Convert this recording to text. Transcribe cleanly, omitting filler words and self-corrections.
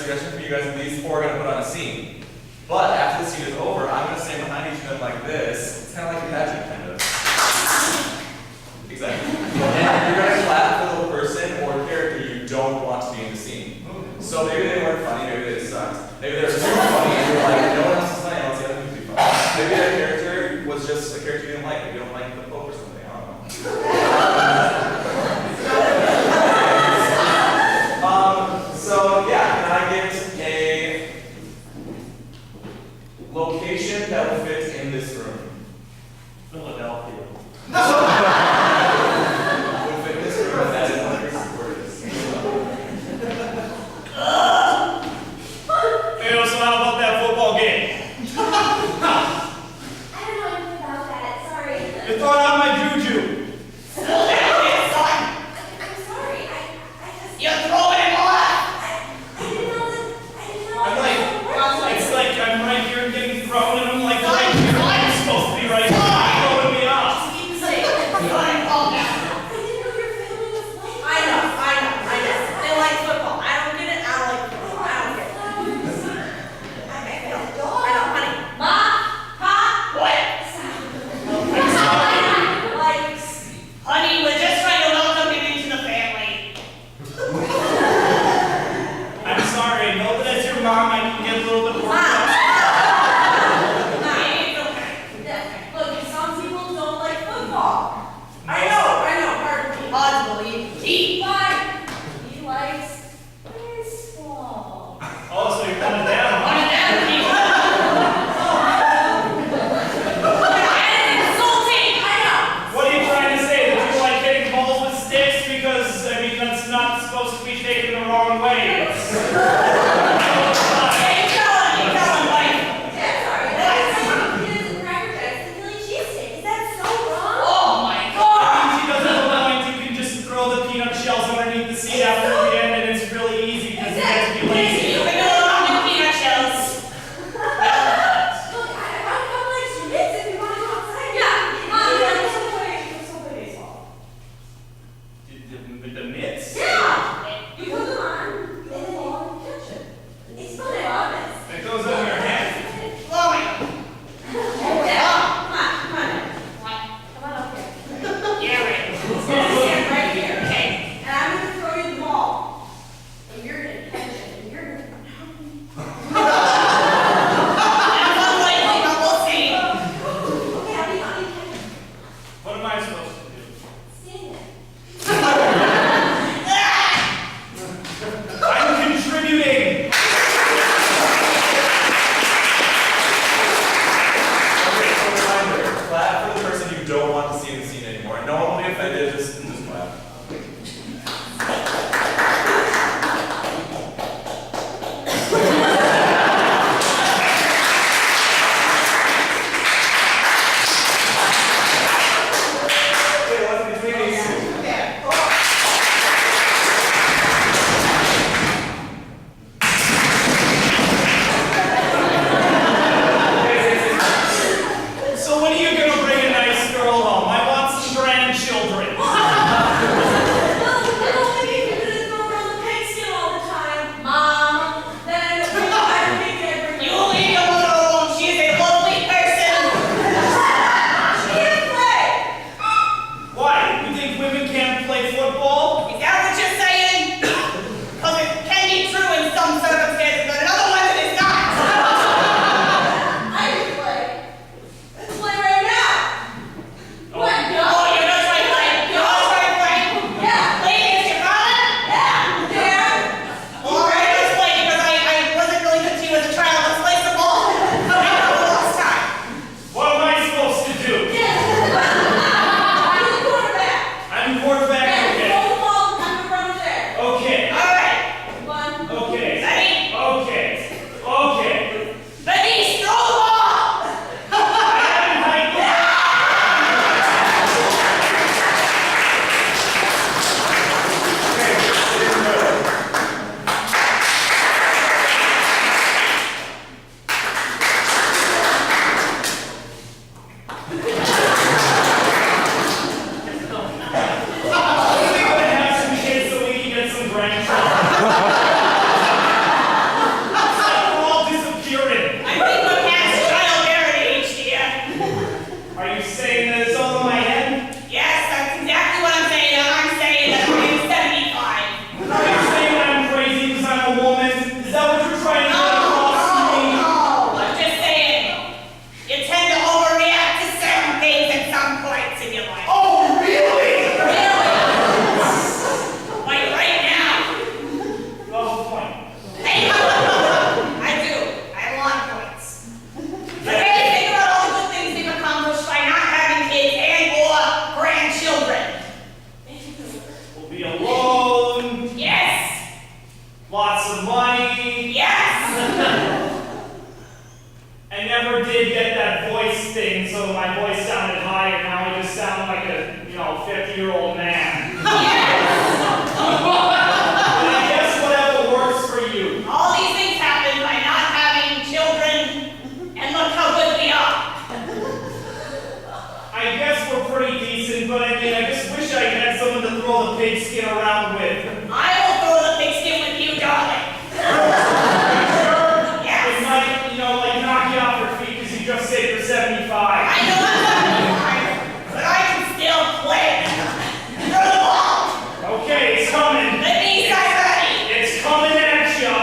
suggestion for you guys, and these four are going to put on a scene. But after the scene is over, I'm going to stand behind each of them like this. It's kind of like a pageant, kind of. Exactly. And you're going to clap for the little person or character you don't want to be in the scene. So maybe they weren't funny, maybe they sucked. Maybe they're super funny and you're like, no one else is funny, I don't see other people to be funny. Maybe that character was just a character you didn't like. Maybe you don't like the Pope or something, I don't know. So yeah, can I get a location that will fit in this room? Philadelphia. Would fit this room, and that is what your word is. Hey, so how about that football game? I don't know anything about that, sorry. You thought out my juju. I'm sorry, I just... You're throwing him off! I didn't know that... I'm like, it's like I'm right here getting thrown, and I'm like, right here, I'm supposed to be right here. You're throwing me off. Keep safe. You're going to fall down. I didn't know your family was like I know. They like football. I don't get it. I don't like football. I don't get it. I know, honey. Ma, Pa, what? I'm sorry. Like, honey, we're just trying to welcome you into the family. I'm sorry. I know that as your mom, I can get a little bit more. Look, some people don't like football. I know. Hard to believe. He likes baseball. Oh, so you're coming down. wanted that people. Insulting. I know. What are you trying to say? That you like hitting balls with sticks? Because, I mean, that's not supposed to be taken the wrong way. It's... Hey, John, Honey. Yes! I never did get that voice thing, so my voice sounded high, and now I just sound like a, 50-year-old man. Yes! But I guess whatever works for you. All these things happen by not having children, and look how good we are. I guess we're pretty decent, but I just wish I had someone to throw the pigskin around with. I will throw the pigskin with you, darling. It might, knock you off your feet because you just said you're 75. I know I'm 75, but I can still play. Throw the ball. Okay, it's coming. Let me get ready. It's coming at you.